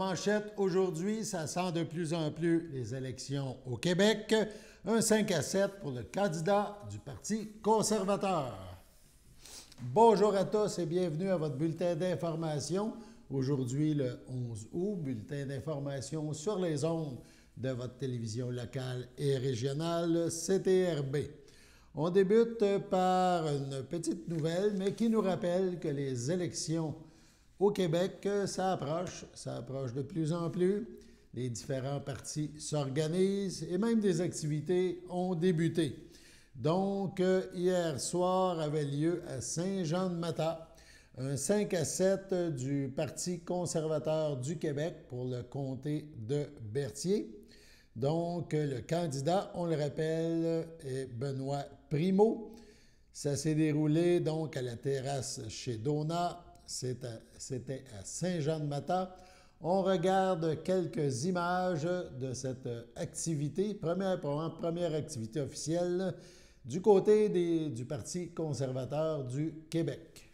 manchette aujourd'hui, ça sent de plus en plus les élections au Québec. Un 5 à 7 pour le candidat du Parti conservateur. Bonjour à tous et bienvenue à votre bulletin d'information. Aujourd'hui, le 11 août, bulletin d'information sur les ondes de votre télévision locale et régionale, CTRB. On débute par une petite nouvelle, mais qui nous rappelle que les élections au Québec, ça approche de plus en plus. Les différents partis s'organisent et même des activités ont débuté. Donc, hier soir avait lieu à Saint-Jean-de-Matha un 5 à 7 du Parti conservateur du Québec pour le comté de Berthier. Donc, le candidat, on le rappelle, est Benoît Primeau. Ça s'est déroulé donc à la terrasse chez Donat. C'était à Saint-Jean-de-Matha. On regarde quelques images de cette activité, première activité officielle du côté du Parti conservateur du Québec.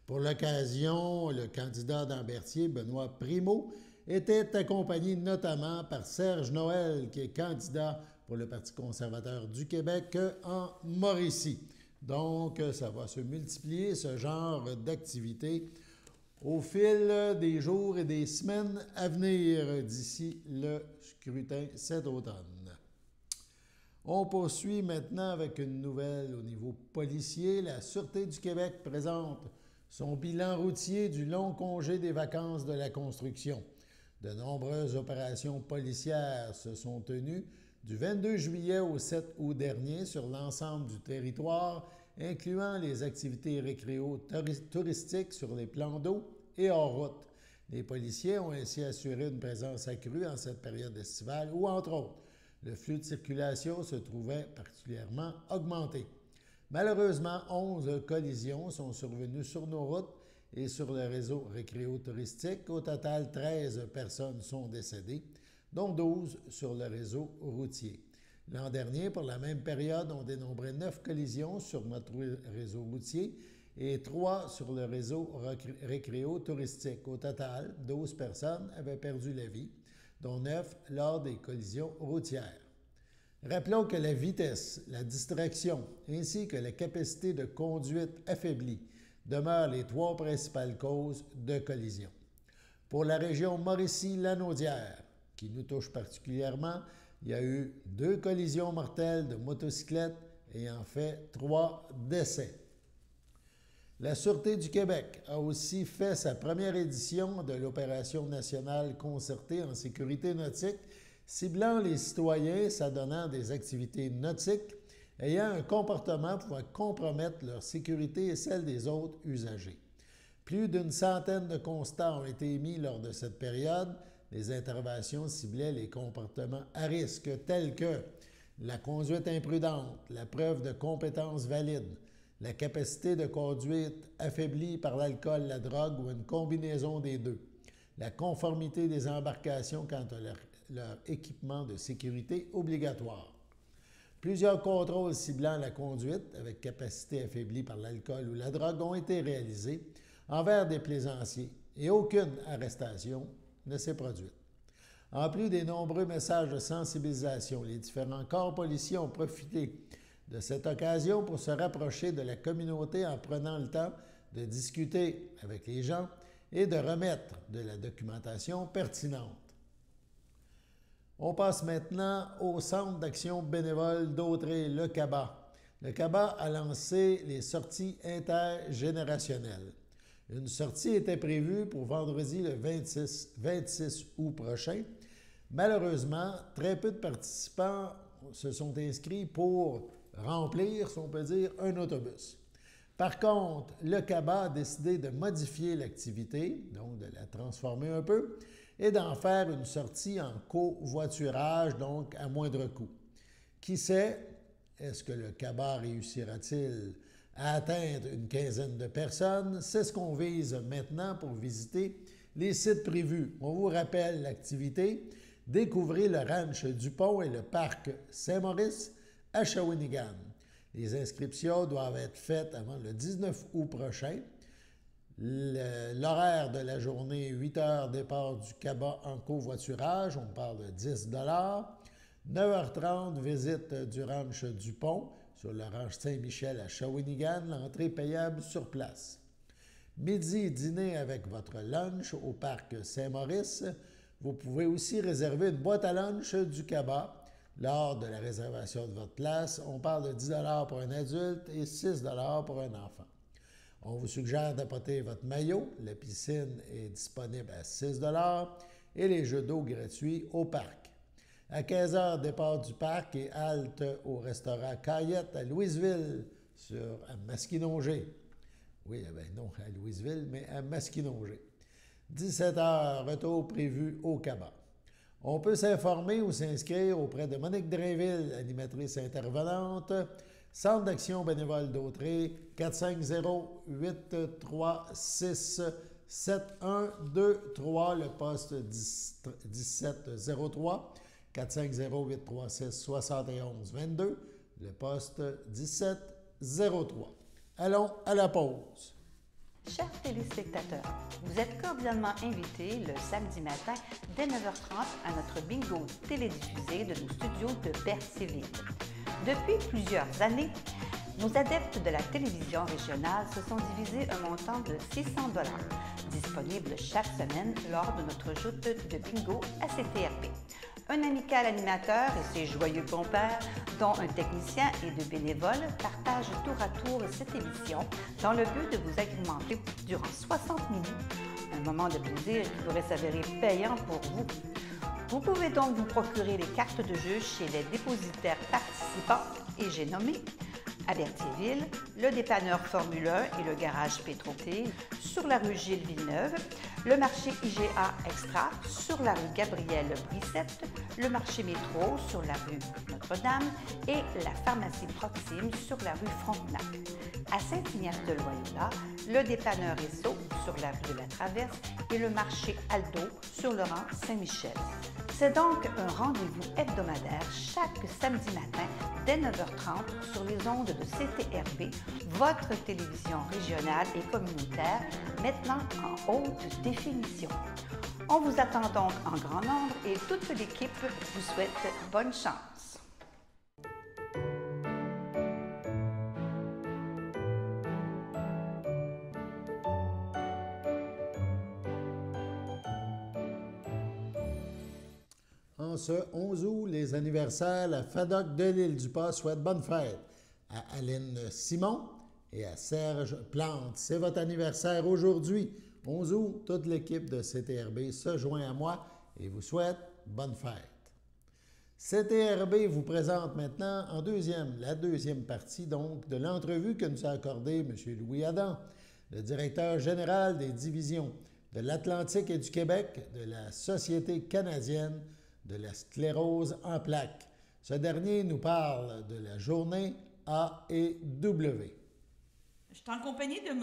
Pour l'occasion, le candidat d'Ambertier, Benoît Primeau, était accompagné notamment par Serge Noël, qui est candidat pour le Parti conservateur du Québec en Mauricie. Donc, ça va se multiplier, ce genre d'activité, au fil des jours et des semaines à venir d'ici le scrutin cet automne. On poursuit maintenant avec une nouvelle au niveau policier. La Sûreté du Québec présente son bilan routier du long congé des vacances de la construction. De nombreuses opérations policières se sont tenues du 22 juillet au 7 août dernier sur l'ensemble du territoire, incluant les activités récréo-touristiques sur les plans d'eau et hors route. Les policiers ont ainsi assuré une présence accrue en cette période estivale où, entre autres, le flux de circulation se trouvait particulièrement augmenté. Malheureusement, 11 collisions sont survenues sur nos routes et sur le réseau récréo-touristique. Au total, 13 personnes sont décédées, dont 12 sur le réseau routier. L'an dernier, pour la même période, on dénombrait 9 collisions sur notre réseau routier et 3 sur le réseau récréo-touristique. Au total, 12 personnes avaient perdu la vie, dont 9 lors des collisions routières. Rappelons que la vitesse, la distraction ainsi que la capacité de conduite affaiblie demeurent les 3 principales causes de collision. Pour la région Mauricie-Lanaudière, qui nous touche particulièrement, il y a eu 2 collisions mortelles de motocyclettes ayant fait 3 décès. La Sûreté du Québec a aussi fait sa première édition de l'Opération nationale concertée en sécurité nautique, ciblant les citoyens s'adonnant des activités nautiques ayant un comportement pouvant compromettre leur sécurité et celle des autres usagers. Plus d'une centaine de constats ont été émis lors de cette période. Les interventions ciblaient les comportements à risque tels que la conduite imprudente, la preuve de compétences valides, la capacité de conduite affaiblie par l'alcool, la drogue ou une combinaison des deux, la conformité des embarcations quant à leur équipement de sécurité obligatoire. Plusieurs contrôles ciblant la conduite avec capacité affaiblie par l'alcool ou la drogue ont été réalisés envers des plaisanciers et aucune arrestation ne s'est produite. En plus des nombreux messages de sensibilisation, les différents corps policiers ont profité de cette occasion pour se rapprocher de la communauté en prenant le temps de discuter avec les gens et de remettre de la documentation pertinente. On passe maintenant au Centre d'action bénévole d'Autrey, le CABA. Le CABA a lancé les sorties intergénérationnelles. Une sortie était prévue pour vendredi le 26 août prochain. Malheureusement, très peu de participants se sont inscrits pour remplir, si on peut dire, un autobus. Par contre, le CABA a décidé de modifier l'activité, donc de la transformer un peu, et d'en faire une sortie en covoiturage, donc à moindre coût. Qui sait, est-ce que le CABA réussira-t-il à atteindre une quinzaine de personnes? C'est ce qu'on vise maintenant pour visiter les sites prévus. On vous rappelle l'activité. Découvrez le ranch Dupont et le parc Saint-Maurice à Shawinigan. Les inscriptions doivent être faites avant le 19 août prochain. L'horaire de la journée, 8 heures, départ du CABA en covoiturage, on parle de 10 9h30, visite du ranch Dupont sur le ranch Saint-Michel à Shawinigan, l'entrée payable sur place. Midi, dîner avec votre lunch au parc Saint-Maurice. Vous pouvez aussi réserver une boîte à lunch du CABA. Lors de la réservation de votre place, on parle de 10 pour un adulte et 6 pour un enfant. On vous suggère d'apporter votre maillot. La piscine est disponible à 6 et les jeux d'eau gratuits au parc. À 15 h, départ du parc et halte au restaurant Caillette à Louisville, à Masquinongé. Oui, ben non à Louisville, mais à Masquinongé. 17 h, retour prévu au CABA. On peut s'informer ou s'inscrire auprès de Monique Drainville, animatrice intervenante, Centre d'action bénévole d'Autrey, 450-836-7123, le poste 1703, 450-836-7122, le poste 1703. Allons à la pause. Chers téléspectateurs, vous êtes cordialement invités le samedi matin dès 9h30 à notre bingo télédiffusé de nos studios de Berthierville. Depuis plusieurs années, nos adeptes de la télévision régionale se sont divisés un montant de 600 $, disponible chaque semaine lors de notre joute de bingo à CTRP. Un amical animateur et ses joyeux compères, dont un technicien et deux bénévoles, partagent tour à tour cette émission dans le but de vous agrémenter durant 60 minutes. Un moment de plaisir qui pourrait s'avérer payant pour vous. Vous pouvez donc vous procurer les cartes de jeu chez les dépositaires participants et j'ai nommé à Berthierville, le dépanneur Formule 1 et le garage Pétroté sur la rue Gilles Villeneuve, le marché IGA Extra sur la rue Gabrielle Brissette, le marché Métro sur la rue Notre-Dame et la pharmacie Proxime sur la rue Frontenac. À Saint-Ignace-de-Loyola, le dépanneur Esso sur la rue de la Traverse et le marché Aldo sur le rang Saint-Michel. C'est donc un rendez-vous hebdomadaire chaque samedi matin dès 9h30 sur les ondes de CTRB, votre télévision régionale et communautaire, maintenant en haute définition. On vous attend donc en grand nombre et toute l'équipe vous souhaite bonne chance. En ce 11 août, les anniversaires, la FADOC de l'Île-du-Pas souhaite bonne fête à Aline Simon et à Serge Plante. C'est votre anniversaire aujourd'hui. 11 août, toute l'équipe de CTRB se joint à moi et vous souhaite bonne fête. CTRB vous présente maintenant la deuxième partie donc de l'entrevue que nous a accordée M. Louis Adam, le directeur général des divisions de l'Atlantique et du Québec de la Société canadienne de la sclérose en plaques. Ce dernier nous parle de la journée AEW. Je suis en compagnie de M.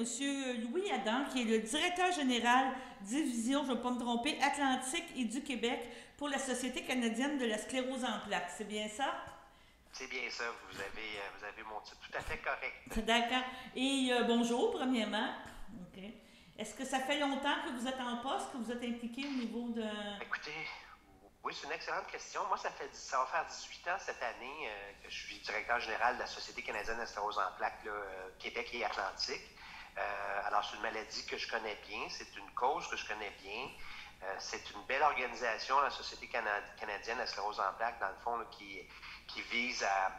Louis Adam, qui est le directeur général division, je ne vais pas me tromper, Atlantique et du Québec pour la Société canadienne de la sclérose en plaques. C'est bien ça? C'est bien ça, vous avez mon titre tout à fait correct. D'accord. Et bonjour, premièrement. OK. Est-ce que ça fait longtemps que vous êtes en poste, que vous êtes impliqué au niveau de... Écoutez, oui, c'est une excellente question. Moi, ça va faire 18 ans cette année que je suis directeur général de la Société canadienne de la sclérose en plaques, Québec et Atlantique. Alors, c'est une maladie que je connais bien, c'est une cause que je connais bien. C'est une belle organisation, la Société canadienne de la sclérose en plaques, dans le fond, là, qui vise à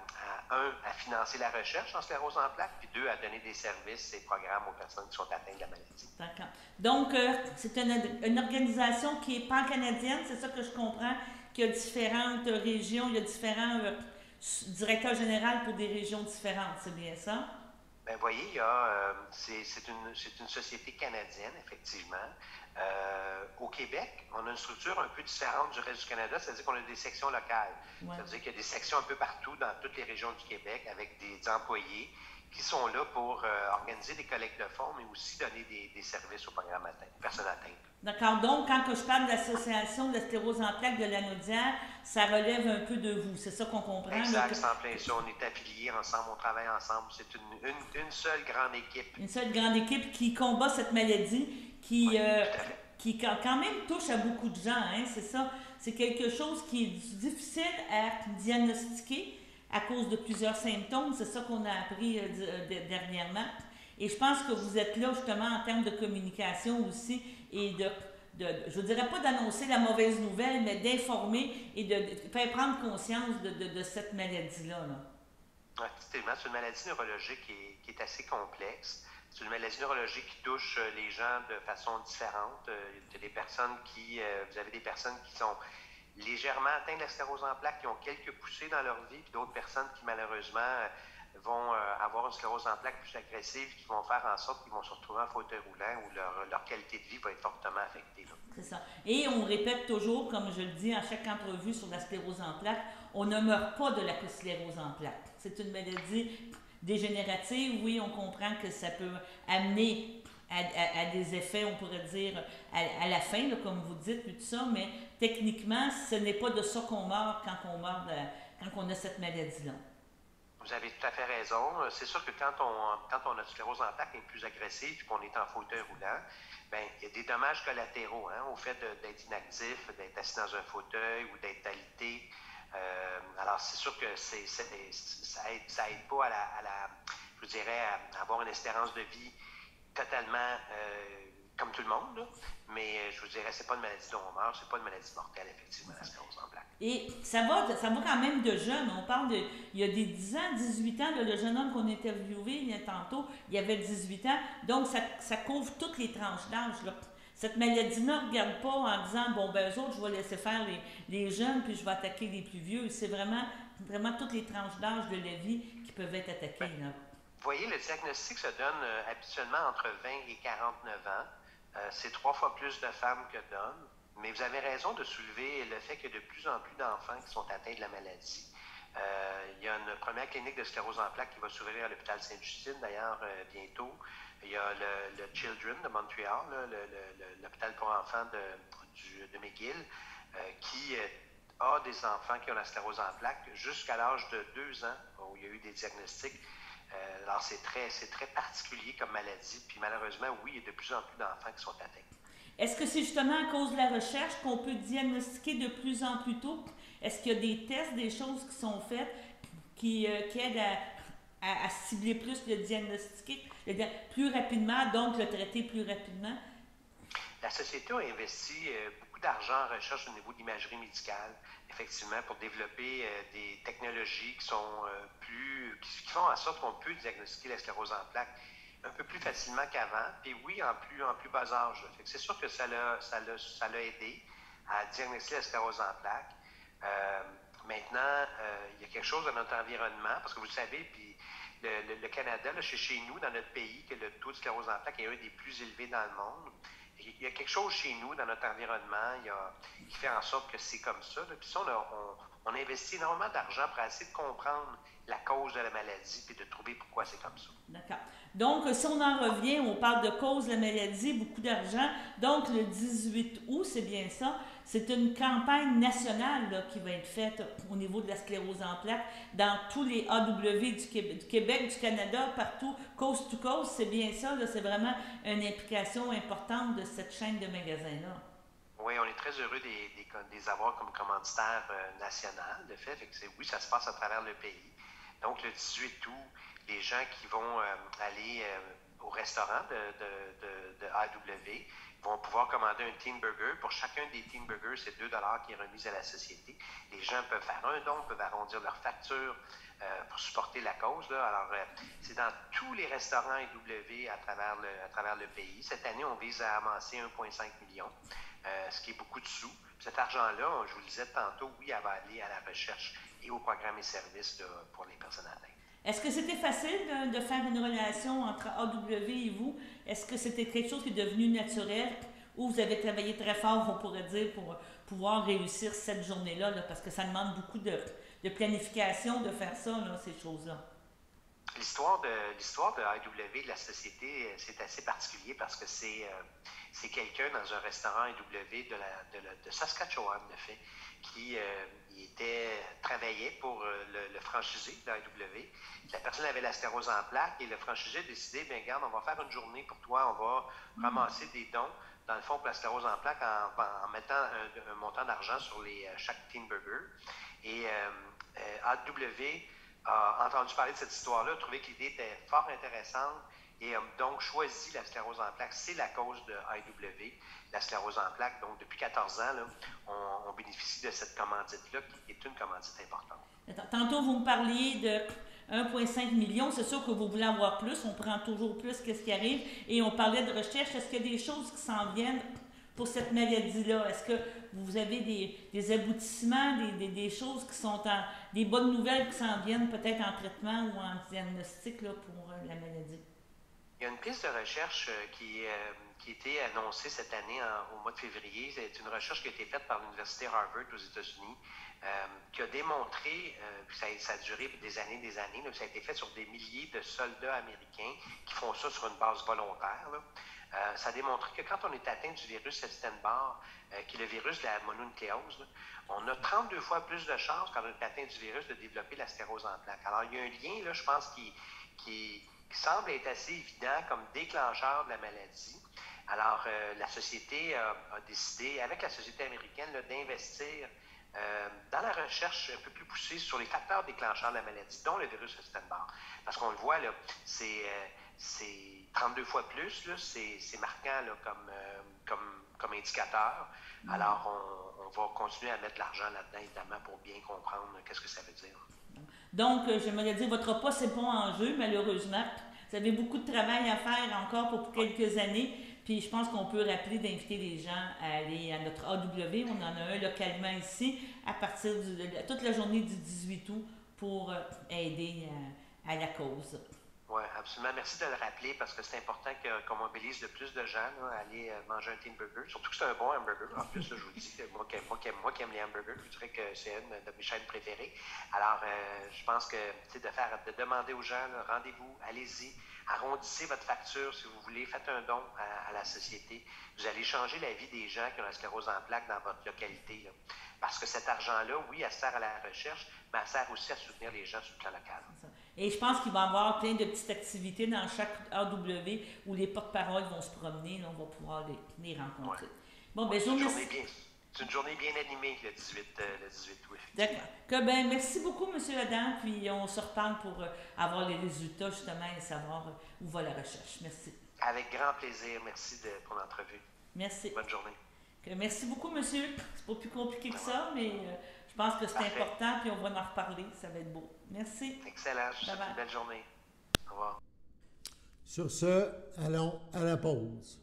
financer la recherche en sclérose en plaques, puis deux, à donner des services et programmes aux personnes qui sont atteintes de la maladie. D'accord. Donc, c'est une organisation qui est pan-canadienne, c'est ça que je comprends, qu'il y a différentes régions, il y a différents directeurs généraux pour des régions différentes, c'est bien ça? Bien, voyez, c'est une société canadienne, effectivement. Au Québec, on a une structure un peu différente du reste du Canada, c'est-à-dire qu'on a des sections locales. Ouais. C'est-à-dire qu'il y a des sections un peu partout dans toutes les régions du Québec avec des employés qui sont là pour organiser des collectes de fonds, mais aussi donner des services aux personnes atteintes. D'accord. Donc, quand je parle de l'Association de la sclérose en plaques de Lanaudière, ça relève un peu de vous. C'est ça qu'on comprend? Exact, c'est en plein ça. On est affiliés ensemble, on travaille ensemble. C'est une seule grande équipe. Une seule grande équipe qui combat cette maladie qui quand même touche à beaucoup de gens. Hein, c'est ça. C'est quelque chose qui est difficile à diagnostiquer à cause de plusieurs symptômes. C'est ça qu'on a appris dernièrement. Et je pense que vous êtes là justement en termes de communication aussi et je ne dirais pas d'annoncer la mauvaise nouvelle, mais d'informer et de faire prendre conscience de cette maladie-là. Oui, effectivement, c'est une maladie neurologique qui est assez complexe. C'est une maladie neurologique qui touche les gens de façon différente. Il y a des personnes vous avez des personnes qui sont légèrement atteintes de la sclérose en plaques, qui ont quelques poussées dans leur vie, puis d'autres personnes qui malheureusement vont avoir une sclérose en plaques plus agressive, qui vont faire en sorte qu'ils vont se retrouver en fauteuil roulant où leur qualité de vie va être fortement affectée. C'est ça. Et on répète toujours, comme je le dis à chaque entrevue sur la sclérose en plaques, on ne meurt pas de la sclérose en plaques. C'est une maladie dégénérative. Oui, on comprend que ça peut amener à des effets, on pourrait dire, à la fin, là, comme vous dites, et tout ça, mais techniquement, ce n'est pas de ça qu'on meurt quand on a cette maladie-là. Vous avez tout à fait raison. C'est sûr que quand on a une sclérose en plaques plus agressive et qu'on est en fauteuil roulant, bien, il y a des dommages collatéraux au fait d'être inactif, d'être assis dans un fauteuil ou d'être alité. Alors, c'est sûr que ça aide pas je dirais, à avoir une espérance de vie totalement comme tout le monde, là. Mais je vous dirais, c'est pas une maladie dont on meurt, c'est pas une maladie mortelle, effectivement, la sclérose en plaques. Et ça va quand même de jeunes. On parle il y a des 10 ans, 18 ans, là, le jeune homme qu'on a interviewé tantôt, il avait 18 ans. Donc, ça couvre toutes les tranches d'âge, là. Cette maladie-là ne regarde pas en disant, bon, ben eux autres, je vais laisser faire les jeunes, puis je vais attaquer les plus vieux. C'est vraiment toutes les tranches d'âge de la vie qui peuvent être attaquées, là. Vous voyez, le diagnostic se donne habituellement entre 20 et 49 ans. C'est 3 fois plus de femmes que d'hommes. Mais vous avez raison de soulever le fait qu'il y a de plus en plus d'enfants qui sont atteints de la maladie. Il y a une première clinique de sclérose en plaques qui va s'ouvrir à l'hôpital Sainte-Justine, d'ailleurs, bientôt. Il y a le Children de Montréal, l'hôpital pour enfants de McGill, qui a des enfants qui ont la sclérose en plaques jusqu'à l'âge de 2 ans, où il y a eu des diagnostics. Alors, c'est très particulier comme maladie. Puis malheureusement, oui, il y a de plus en plus d'enfants qui sont atteints. Est-ce que c'est justement à cause de la recherche qu'on peut diagnostiquer de plus en plus tôt? Est-ce qu'il y a des tests, des choses qui sont faites qui aident à cibler plus le diagnostic plus rapidement, donc le traiter plus rapidement? La société a investi beaucoup d'argent en recherche au niveau de l'imagerie médicale, effectivement, pour développer des technologies qui sont qui font en sorte qu'on peut diagnostiquer la sclérose en plaques un peu plus facilement qu'avant, puis oui, en plus bas âge. C'est sûr que ça l'a aidé à diagnostiquer la sclérose en plaques. Maintenant, il y a quelque chose dans notre environnement, parce que vous le savez, puis le Canada, là, chez nous, dans notre pays, que le taux de sclérose en plaques est un des plus élevés dans le monde. Il y a quelque chose chez nous, dans notre environnement, qui fait en sorte que c'est comme ça. Là. Puis ça, on investit énormément d'argent pour essayer de comprendre la cause de la maladie et de trouver pourquoi c'est comme ça. D'accord. Donc, si on en revient, on parle de cause de la maladie, beaucoup d'argent. Donc, le 18 août, c'est bien ça, c'est une campagne nationale là, qui va être faite au niveau de la sclérose en plaques dans tous les AW du Québec, du Canada, partout, coast to coast, c'est bien ça, là, c'est vraiment une implication importante de cette chaîne de magasins-là. Oui, on est très heureux des avoir comme commanditaire national, de fait. Oui, ça se passe à travers le pays. Donc, le 18 août, les gens qui vont aller au restaurant de AW vont pouvoir commander un Teen Burger. Pour chacun des Teen Burgers, c'est 2 $ qui est remis à la société. Les gens peuvent faire un don, peuvent arrondir leur facture pour supporter la cause. Là. Alors, c'est dans tous les restaurants AW à travers le pays. Cette année, on vise à amasser 1,5 million, ce qui est beaucoup de sous. Cet argent-là, je vous le disais tantôt, oui, elle va aller à la recherche et aux programmes et services là, pour les personnes atteintes. Est-ce que c'était facile de faire une relation entre AW et vous? Est-ce que c'était quelque chose qui est devenu naturel ou vous avez travaillé très fort, on pourrait dire, pour pouvoir réussir cette journée-là, là, parce que ça demande beaucoup de planification de faire ça, là, ces choses-là? L'histoire de AEW, de la société, c'est assez particulier parce que c'est quelqu'un dans un restaurant AEW de Saskatchewan, de fait, qui travaillait pour le franchisé de AEW. La personne avait la sclérose en plaques et le franchisé a décidé, bien regarde, on va faire une journée pour toi, on va ramasser des dons, dans le fond, pour la sclérose en plaques en mettant un montant d'argent sur chaque Teen Burger. Et AEW a entendu parler de cette histoire-là, a trouvé que l'idée était fort intéressante et a donc choisi la sclérose en plaques. C'est la cause de AEW, la sclérose en plaques. Donc, depuis 14 ans, là, on bénéficie de cette commandite-là, qui est une commandite importante. Tantôt, vous me parliez de 1,5 million. C'est sûr que vous voulez avoir plus. On prend toujours plus que ce qui arrive. Et on parlait de recherche. Est-ce qu'il y a des choses qui s'en viennent pour cette maladie-là? Est-ce que vous avez des aboutissements, des choses qui sont des bonnes nouvelles qui s'en viennent peut-être en traitement ou en diagnostic là, pour la maladie? Il y a une piste de recherche qui a été annoncée cette année au mois de février. C'est une recherche qui a été faite par l'Université Harvard aux États-Unis, qui a démontré, ça a duré des années, là, ça a été fait sur des milliers de soldats américains qui font ça sur une base volontaire, là. Ça a démontré que quand on est atteint du virus Epstein-Barr, qui est le virus de la mononucléose, là, on a 32 fois plus de chances quand on est atteint du virus de développer la sclérose en plaques. Alors, il y a un lien, là, je pense, qui semble être assez évident comme déclencheur de la maladie. Alors, la société a décidé, avec la société américaine, là, d'investir dans la recherche un peu plus poussée sur les facteurs déclencheurs de la maladie, dont le virus Epstein-Barr. Parce qu'on le voit, là, c'est 32 fois plus, là, c'est marquant là, comme indicateur. Alors, on va continuer à mettre de l'argent là-dedans, évidemment, pour bien comprendre qu'est-ce que ça veut dire. Donc, j'aimerais dire, votre poste n'est pas en jeu, malheureusement. Vous avez beaucoup de travail à faire encore pour quelques années. Puis, je pense qu'on peut rappeler d'inviter les gens à aller à notre AW. On en a un localement ici, à partir de toute la journée du 18 août pour aider à la cause. Oui, absolument. Merci de le rappeler parce que c'est important qu'on mobilise le plus de gens là, à aller manger un Teen Burger. Surtout que c'est un bon hamburger. En plus, là, je vous dis, moi qui aime les hamburgers, je dirais que c'est une de mes chaînes préférées. Alors, je pense que de demander aux gens, là, rendez-vous, allez-y, arrondissez votre facture si vous voulez, faites un don à la société. Vous allez changer la vie des gens qui ont la sclérose en plaques dans votre localité. Là. Parce que cet argent-là, oui, elle sert à la recherche, mais elle sert aussi à soutenir les gens sur le plan local. Et je pense qu'il va y avoir plein de petites activités dans chaque AW où les porte-paroles vont se promener, là, on va pouvoir les rencontrer. Ouais. Bon, ben, c'est une journée bien animée, le 18 août. D'accord. Merci beaucoup, M. Adam, puis on se reparle pour avoir les résultats, justement, et savoir où va la recherche. Merci. Avec grand plaisir. Merci pour l'entrevue. Merci. Bonne journée. Merci beaucoup, monsieur. C'est pas plus compliqué que ça, mais je pense que c'est important, puis on va en reparler. Ça va être beau. Merci. Excellent. Je vous souhaite une belle journée. Au revoir. Sur ce, allons à la pause.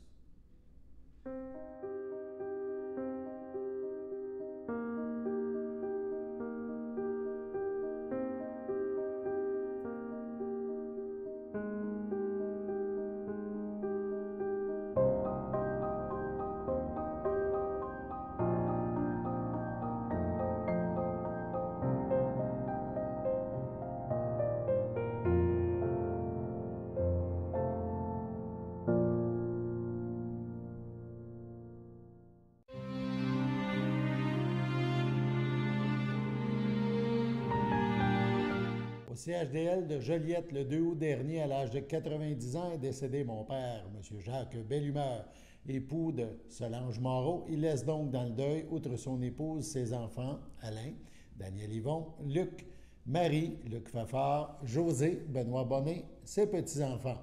CHDL de Joliette, le 2 août dernier, à l'âge de 90 ans, est décédé mon père, M. Jacques Bellumeur, époux de Solange Moreau. Il laisse donc dans le deuil, outre son épouse, ses enfants, Alain, Daniel Yvon, Luc, Marie, Luc Fafard, José, Benoît Bonnet, ses petits-enfants,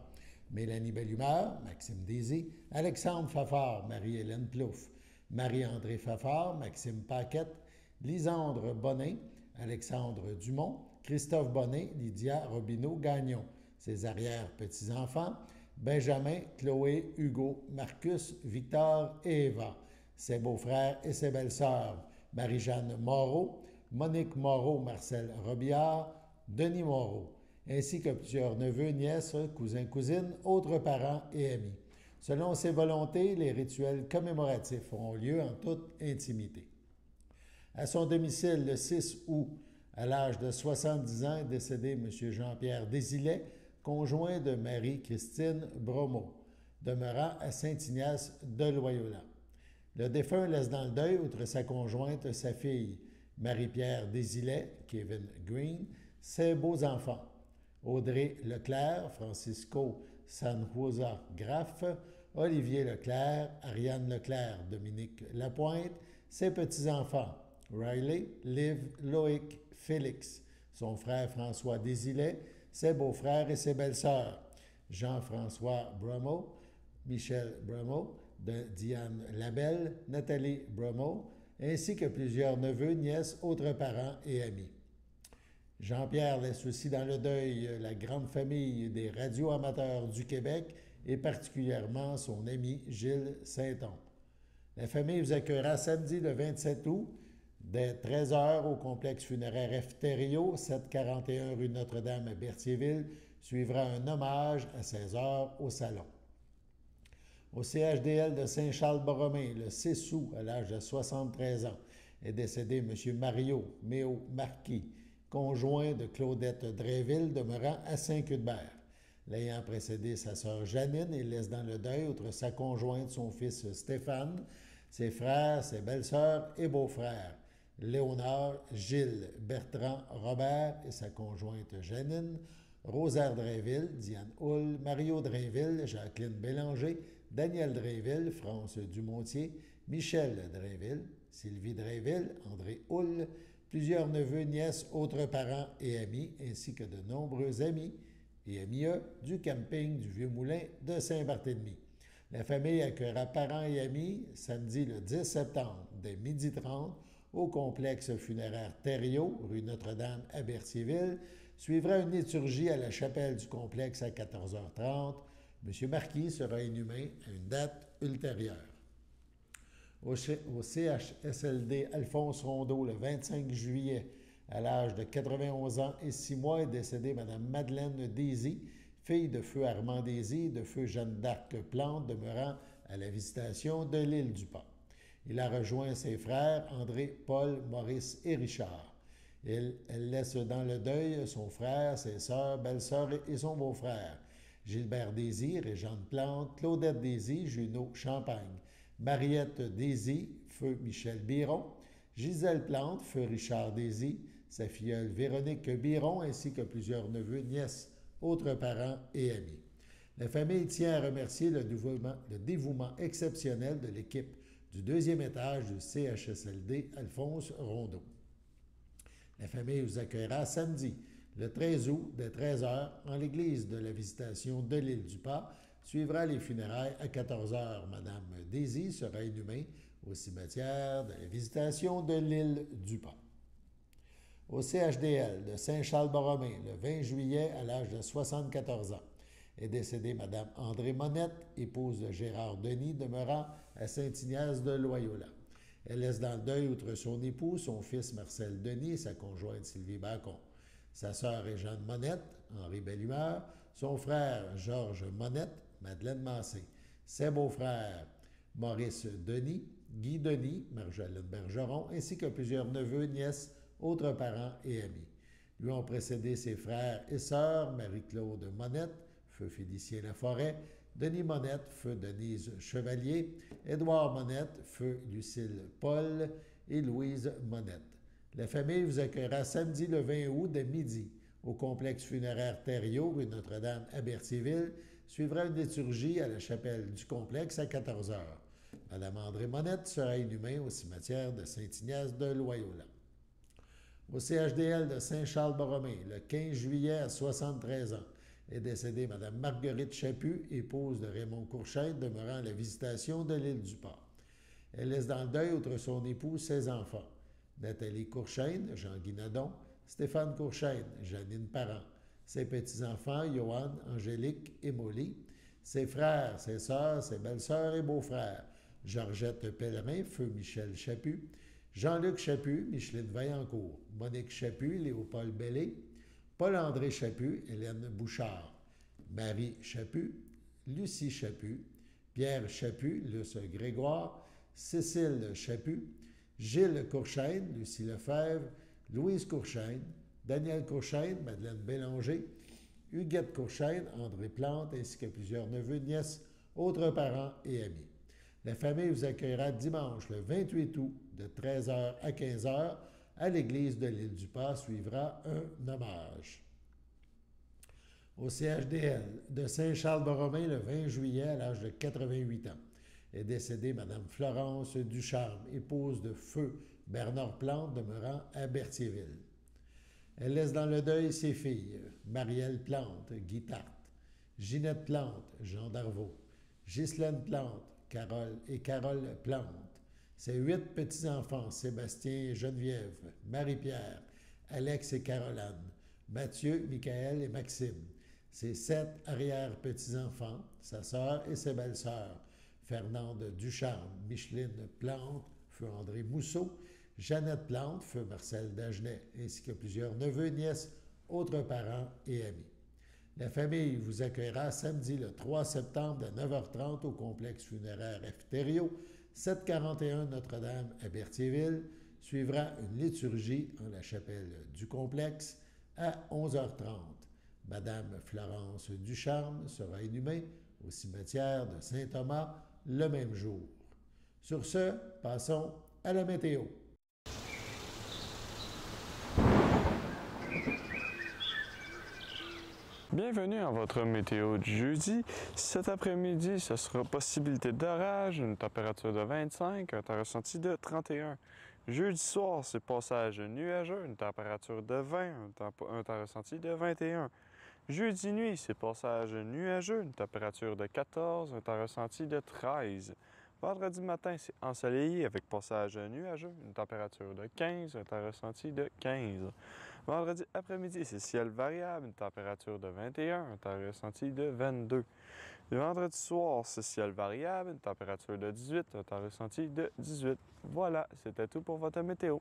Mélanie Bellumeur, Maxime Désy, Alexandre Fafard, Marie-Hélène Plouffe, Marie-André Fafard, Maxime Paquette, Lisandre Bonnet, Alexandre Dumont, Christophe Bonnet, Lydia Robineau-Gagnon, ses arrière-petits-enfants, Benjamin, Chloé, Hugo, Marcus, Victor et Eva, ses beaux-frères et ses belles-sœurs, Marie-Jeanne Moreau, Monique Moreau, Marcel Robillard, Denis Moreau, ainsi que plusieurs neveux, nièces, cousins, cousines, autres parents et amis. Selon ses volontés, les rituels commémoratifs auront lieu en toute intimité. À son domicile, le 6 août, à l'âge de 70 ans, est décédé M. Jean-Pierre Désilet, conjoint de Marie-Christine Bromeau, demeurant à Saint-Ignace de Loyola. Le défunt laisse dans le deuil, outre sa conjointe, sa fille Marie-Pierre Désilet, Kevin Green, ses beaux-enfants, Audrey Leclerc, Francisco Sanhuza Graff, Olivier Leclerc, Ariane Leclerc, Dominique Lapointe, ses petits-enfants, Riley, Liv, Loïc, Félix, son frère François Désilet, ses beaux-frères et ses belles-sœurs, Jean-François Bromeau, Michel Bromeau, Diane Labelle, Nathalie Bromeau, ainsi que plusieurs neveux, nièces, autres parents et amis. Jean-Pierre laisse aussi dans le deuil la grande famille des radioamateurs du Québec et particulièrement son ami Gilles Saint-Onge. La famille vous accueillera samedi le 27 août dès 13h au complexe funéraire Efterio, 741 rue Notre-Dame à Berthierville. Suivra un hommage à 16h au salon. Au CHDL de Saint-Charles-Borromée, le 6 août, à l'âge de 73 ans, est décédé M. Mario Méo Marquis, conjoint de Claudette Dréville, demeurant à Saint-Cuthbert. L'ayant précédé sa sœur Janine, il laisse dans le deuil, outre sa conjointe, son fils Stéphane, ses frères, ses belles-sœurs et beaux-frères, Léonard, Gilles, Bertrand, Robert et sa conjointe Janine, Rosaire Drainville, Diane Houle, Mario Drainville, Jacqueline Bélanger, Daniel Drainville, France Dumontier, Michel Drainville, Sylvie Drainville, André Houle, plusieurs neveux, nièces, autres parents et amis, ainsi que de nombreux amis et amis du camping du Vieux-Moulin de Saint-Barthélemy. La famille accueillera parents et amis samedi le 10 septembre dès 12h30 au complexe funéraire Thériault, rue Notre-Dame à Berthierville. Suivra une liturgie à la chapelle du complexe à 14h30. M. Marquis sera inhumé à une date ultérieure. Au CHSLD Alphonse Rondeau, le 25 juillet, à l'âge de 91 ans et 6 mois, est décédée Mme Madeleine Désy, fille de feu Armand Désy et de feu Jeanne d'Arc Plante, demeurant à la Visitation de l'île du Pas. Il a rejoint ses frères André, Paul, Maurice et Richard. Elle laisse dans le deuil son frère, ses sœurs, belle-sœurs et son beau-frère. Gilbert Désy, Régente Plante, Claudette Désy, Junot Champagne, Mariette Désy, feu Michel Biron, Gisèle Plante, feu Richard Désy, sa filleule Véronique Biron, ainsi que plusieurs neveux, nièces, autres parents et amis. La famille tient à remercier le dévouement exceptionnel de l'équipe du deuxième étage du CHSLD Alphonse Rondeau. La famille vous accueillera samedi, le 13 août, dès 13h, en l'église de la Visitation de l'île du Pas. Suivra les funérailles à 14h. Madame Désy sera inhumée au cimetière de la Visitation de l'île du Pas. Au CHDL de Saint-Charles-Borromée, le 20 juillet, à l'âge de 74 ans, est décédée Mme André Monette, épouse de Gérard Denis, demeurant à Saint-Ignace de Loyola. Elle laisse dans le deuil, outre son époux, son fils Marcel Denis et sa conjointe Sylvie Bacon. Sa sœur est Jeanne Monette, Henri Bellumeur, son frère Georges Monette, Madeleine Massé, ses beaux-frères Maurice Denis, Guy Denis, Marjolaine Bergeron, ainsi que plusieurs neveux, nièces, autres parents et amis. Lui ont précédé ses frères et sœurs, Marie-Claude Monette, feu Félicien Laforêt, Denis Monette, feu Denise Chevalier, Édouard Monette, feu Lucille Paul et Louise Monette. La famille vous accueillera samedi le 20 août dès midi au complexe funéraire Thériault, rue Notre-Dame à Berthierville. Suivra une liturgie à la chapelle du complexe à 14h. Mme André Monette sera inhumée au cimetière de Saint-Ignace de Loyola. Au CHDL de Saint-Charles-Borromée, le 15 juillet à 73 ans, est décédée Mme Marguerite Chaput, épouse de Raymond Courchaine, demeurant à la Visitation de l'île du Pas. Elle laisse dans le deuil, outre son époux, ses enfants. Nathalie Courchaine, Jean-Guy Nadon, Stéphane Courchaine, Janine Parent, ses petits-enfants, Johan, Angélique et Molly, ses frères, ses sœurs, ses belles-sœurs et beaux-frères, Georgette Pellerin, feu Michel Chaput, Jean-Luc Chaput, Micheline Vaillancourt, Monique Chaput, Léopold Bellé, Paul-André Chaput, Hélène Bouchard, Marie Chaput, Lucie Chaput, Pierre Chaput, Luce Grégoire, Cécile Chaput, Gilles Courchaine, Lucie Lefebvre, Louise Courchaine, Daniel Courchaine, Madeleine Bélanger, Huguette Courchaine, André Plante, ainsi que plusieurs neveux, nièces, autres parents et amis. La famille vous accueillera dimanche le 28 août de 13h à 15h à l'église de l'Île-du-Pas. Suivra un hommage. Au CHDL de Saint-Charles-Borromée le 20 juillet à l'âge de 88 ans est décédée Mme Florence Ducharme, épouse de feu Bernard Plante demeurant à Berthierville. Elle laisse dans le deuil ses filles, Marielle Plante, Guy Tarte, Ginette Plante, Jean Darvaux, Ghislaine Plante, Carole Plante, ses 8 petits-enfants, Sébastien et Geneviève, Marie-Pierre, Alex et Caroline, Mathieu, Michael et Maxime, ses 7 arrière-petits-enfants, sa sœur et ses belles-sœurs, Fernande Ducharme, Micheline Plante, feu André Mousseau, Jeannette Plante, feu Marcel Dagenet, ainsi que plusieurs neveux, nièces, autres parents et amis. La famille vous accueillera samedi le 3 septembre à 9h30 au complexe funéraire Efterio, 741 Notre-Dame à Berthierville. Suivra une liturgie en la chapelle du complexe à 11h30. Madame Florence Ducharme sera inhumée au cimetière de Saint-Thomas le même jour. Sur ce, passons à la météo. Bienvenue à votre météo du jeudi. Cet après-midi, ce sera possibilité d'orage, une température de 25, un temps ressenti de 31. Jeudi soir, c'est passage nuageux, une température de 20, un temps ressenti de 21. Jeudi nuit, c'est passage nuageux, une température de 14, un temps ressenti de 13. Vendredi matin, c'est ensoleillé avec passage nuageux, une température de 15, un temps ressenti de 15. Vendredi après-midi, c'est ciel variable, une température de 21, un temps ressenti de 22. Le vendredi soir, c'est ciel variable, une température de 18, un temps ressenti de 18. Voilà, c'était tout pour votre météo.